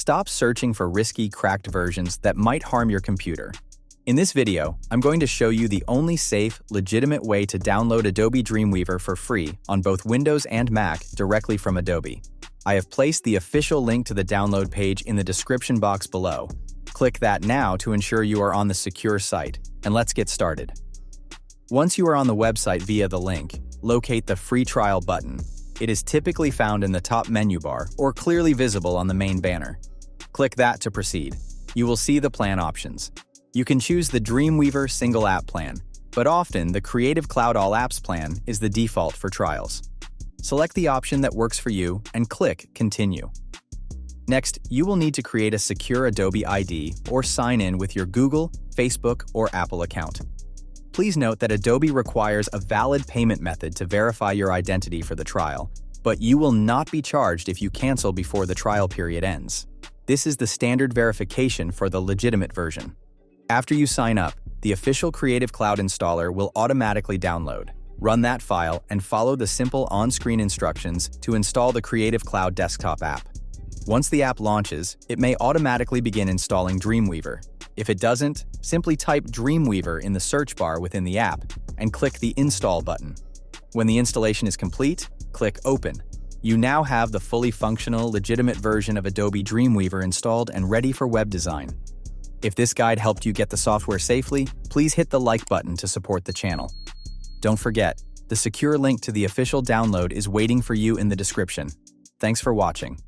Stop searching for risky, cracked versions that might harm your computer. In this video, I'm going to show you the only safe, legitimate way to download Adobe Dreamweaver for free on both Windows and Mac directly from Adobe. I have placed the official link to the download page in the description box below. Click that now to ensure you are on the secure site, and let's get started. Once you are on the website via the link, locate the Free Trial button. It is typically found in the top menu bar or clearly visible on the main banner. Click that to proceed. You will see the plan options. You can choose the Dreamweaver Single App Plan, but often the Creative Cloud All Apps plan is the default for trials. Select the option that works for you and click Continue. Next, you will need to create a secure Adobe ID or sign in with your Google, Facebook, or Apple account. Please note that Adobe requires a valid payment method to verify your identity for the trial, but you will not be charged if you cancel before the trial period ends. This is the standard verification for the legitimate version. After you sign up, the official Creative Cloud installer will automatically download. Run that file and follow the simple on-screen instructions to install the Creative Cloud desktop app. Once the app launches, it may automatically begin installing Dreamweaver. If it doesn't, simply type Dreamweaver in the search bar within the app and click the Install button. When the installation is complete, click Open. You now have the fully functional, legitimate version of Adobe Dreamweaver installed and ready for web design. If this guide helped you get the software safely, please hit the like button to support the channel. Don't forget, the secure link to the official download is waiting for you in the description. Thanks for watching.